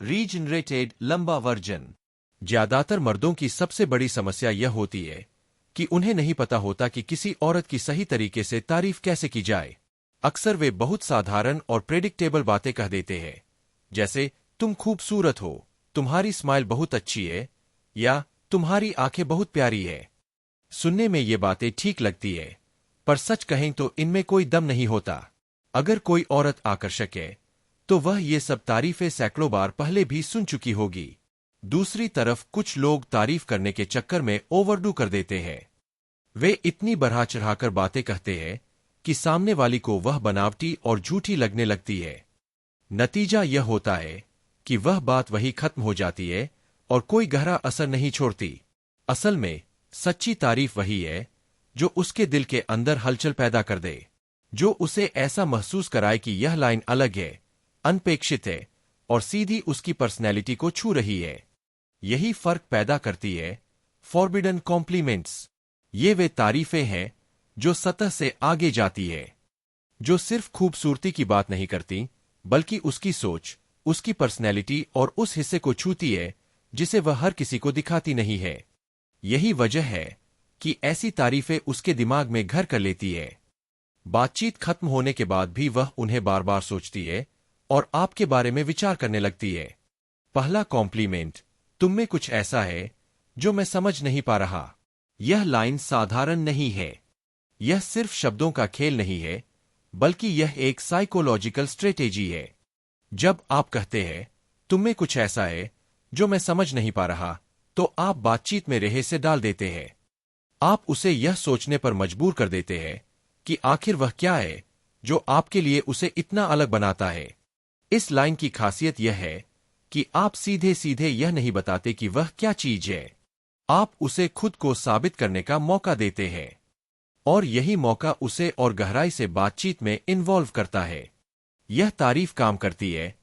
Regenerated लंबा version. ज्यादातर मर्दों की सबसे बड़ी समस्या यह होती है कि उन्हें नहीं पता होता कि किसी औरत की सही तरीके से तारीफ कैसे की जाए। अक्सर वे बहुत साधारण और प्रेडिक्टेबल बातें कह देते हैं, जैसे तुम खूबसूरत हो, तुम्हारी स्माइल बहुत अच्छी है, या तुम्हारी आंखें बहुत प्यारी है। सुनने में ये बातें ठीक लगती है, पर सच कहें तो इनमें कोई दम नहीं होता। अगर कोई औरत आकर्षक है, तो वह ये सब तारीफें सैकड़ों बार पहले भी सुन चुकी होगी। दूसरी तरफ कुछ लोग तारीफ करने के चक्कर में ओवरडू कर देते हैं। वे इतनी बढ़ा चढ़ाकर बातें कहते हैं कि सामने वाली को वह बनावटी और झूठी लगने लगती है। नतीजा यह होता है कि वह बात वही खत्म हो जाती है और कोई गहरा असर नहीं छोड़ती। असल में सच्ची तारीफ वही है जो उसके दिल के अंदर हलचल पैदा कर दे, जो उसे ऐसा महसूस कराए कि यह लाइन अलग है, अनपेक्षित है और सीधी उसकी पर्सनैलिटी को छू रही है। यही फर्क पैदा करती है फॉरबिडन कॉम्प्लीमेंट्स। ये वे तारीफें हैं जो सतह से आगे जाती है, जो सिर्फ खूबसूरती की बात नहीं करती, बल्कि उसकी सोच, उसकी पर्सनैलिटी और उस हिस्से को छूती है जिसे वह हर किसी को दिखाती नहीं है। यही वजह है कि ऐसी तारीफें उसके दिमाग में घर कर लेती है। बातचीत खत्म होने के बाद भी वह उन्हें बार बार सोचती है और आपके बारे में विचार करने लगती है। पहला कॉम्प्लीमेंट, तुम में कुछ ऐसा है जो मैं समझ नहीं पा रहा। यह लाइन साधारण नहीं है। यह सिर्फ शब्दों का खेल नहीं है, बल्कि यह एक साइकोलॉजिकल स्ट्रेटेजी है। जब आप कहते हैं तुम में कुछ ऐसा है जो मैं समझ नहीं पा रहा, तो आप बातचीत में रहस्य डाल देते हैं। आप उसे यह सोचने पर मजबूर कर देते हैं कि आखिर वह क्या है जो आपके लिए उसे इतना अलग बनाता है। इस लाइन की खासियत यह है कि आप सीधे सीधे यह नहीं बताते कि वह क्या चीज है। आप उसे खुद को साबित करने का मौका देते हैं, और यही मौका उसे और गहराई से बातचीत में इन्वॉल्व करता है। यह तारीफ काम करती है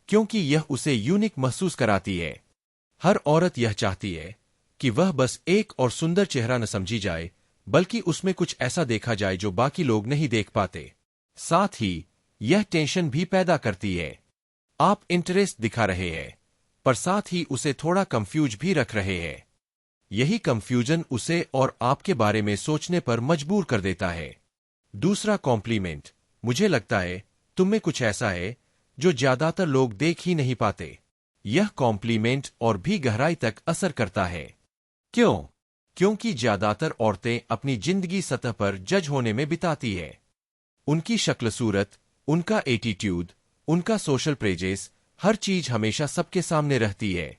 क्योंकि यह उसे यूनिक महसूस कराती है। हर औरत यह चाहती है कि वह बस एक और सुंदर चेहरा न समझी जाए, बल्कि उसमें कुछ ऐसा देखा जाए जो बाकी लोग नहीं देख पाते। साथ ही यह टेंशन भी पैदा करती है। आप इंटरेस्ट दिखा रहे हैं, पर साथ ही उसे थोड़ा कंफ्यूज भी रख रहे हैं। यही कंफ्यूजन उसे और आपके बारे में सोचने पर मजबूर कर देता है। दूसरा कॉम्प्लीमेंट, मुझे लगता है तुम में कुछ ऐसा है जो ज्यादातर लोग देख ही नहीं पाते। यह कॉम्प्लीमेंट और भी गहराई तक असर करता है। क्यों? क्योंकि ज्यादातर औरतें अपनी जिंदगी सतह पर जज होने में बिताती है। उनकी शक्ल सूरत, उनका एटीट्यूड, उनका सोशल प्रेजेस, हर चीज हमेशा सबके सामने रहती है।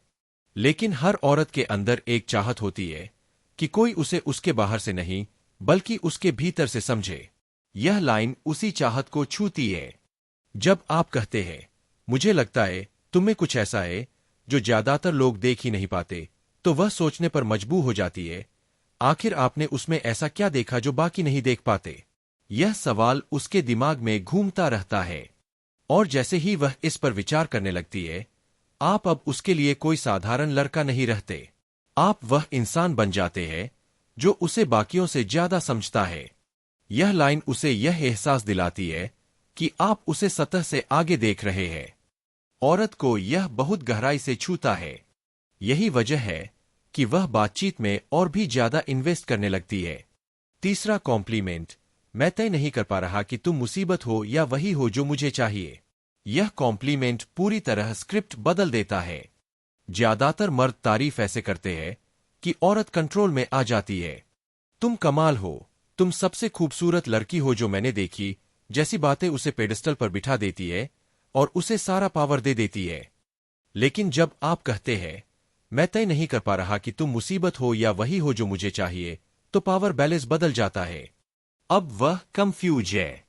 लेकिन हर औरत के अंदर एक चाहत होती है कि कोई उसे उसके बाहर से नहीं, बल्कि उसके भीतर से समझे। यह लाइन उसी चाहत को छूती है। जब आप कहते हैं मुझे लगता है तुम में कुछ ऐसा है जो ज्यादातर लोग देख ही नहीं पाते, तो वह सोचने पर मजबूर हो जाती है, आखिर आपने उसमें ऐसा क्या देखा जो बाकी नहीं देख पाते। यह सवाल उसके दिमाग में घूमता रहता है, और जैसे ही वह इस पर विचार करने लगती है, आप अब उसके लिए कोई साधारण लड़का नहीं रहते। आप वह इंसान बन जाते हैं जो उसे बाकियों से ज्यादा समझता है। यह लाइन उसे यह एहसास दिलाती है कि आप उसे सतह से आगे देख रहे हैं। औरत को यह बहुत गहराई से छूता है। यही वजह है कि वह बातचीत में और भी ज्यादा इन्वेस्ट करने लगती है। तीसरा कॉम्प्लीमेंट, मैं तय नहीं कर पा रहा कि तुम मुसीबत हो या वही हो जो मुझे चाहिए। यह कॉम्प्लीमेंट पूरी तरह स्क्रिप्ट बदल देता है। ज्यादातर मर्द तारीफ ऐसे करते हैं कि औरत कंट्रोल में आ जाती है। तुम कमाल हो, तुम सबसे खूबसूरत लड़की हो जो मैंने देखी, जैसी बातें उसे पेडिस्टल पर बिठा देती है और उसे सारा पावर दे देती है। लेकिन जब आप कहते हैं मैं तय नहीं कर पा रहा कि तुम मुसीबत हो या वही हो जो मुझे चाहिए, तो पावर बैलेंस बदल जाता है। अब वह कंफ्यूज है।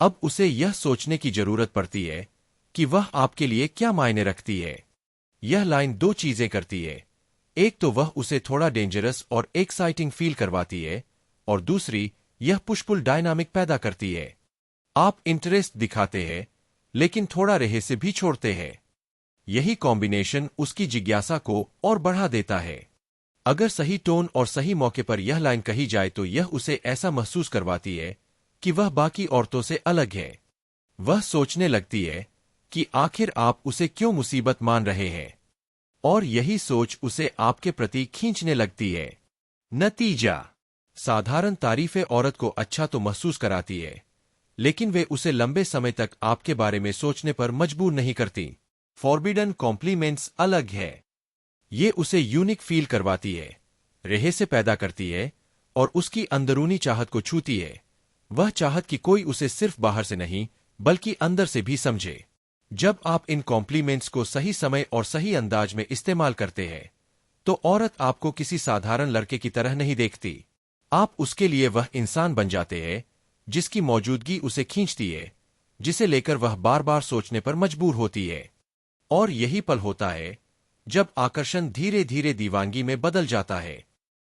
अब उसे यह सोचने की जरूरत पड़ती है कि वह आपके लिए क्या मायने रखती है। यह लाइन दो चीजें करती है। एक तो वह उसे थोड़ा डेंजरस और एक्साइटिंग फील करवाती है, और दूसरी यह पुशपुल डायनामिक पैदा करती है। आप इंटरेस्ट दिखाते हैं, लेकिन थोड़ा रहस्य भी छोड़ते हैं। यही कॉम्बिनेशन उसकी जिज्ञासा को और बढ़ा देता है। अगर सही टोन और सही मौके पर यह लाइन कही जाए तो यह उसे ऐसा महसूस करवाती है कि वह बाकी औरतों से अलग है। वह सोचने लगती है कि आखिर आप उसे क्यों मुसीबत मान रहे हैं, और यही सोच उसे आपके प्रति खींचने लगती है। नतीजा, साधारण तारीफें औरत को अच्छा तो महसूस कराती है, लेकिन वे उसे लंबे समय तक आपके बारे में सोचने पर मजबूर नहीं करती। फॉरबिडन कॉम्प्लीमेंट्स अलग है। ये उसे यूनिक फील करवाती है, रहस्य पैदा करती है और उसकी अंदरूनी चाहत को छूती है। वह चाहत कि कोई उसे सिर्फ बाहर से नहीं बल्कि अंदर से भी समझे। जब आप इन कॉम्प्लीमेंट्स को सही समय और सही अंदाज में इस्तेमाल करते हैं, तो औरत आपको किसी साधारण लड़के की तरह नहीं देखती। आप उसके लिए वह इंसान बन जाते हैं जिसकी मौजूदगी उसे खींचती है, जिसे लेकर वह बार बार सोचने पर मजबूर होती है। और यही पल होता है जब आकर्षण धीरे धीरे दीवानगी में बदल जाता है।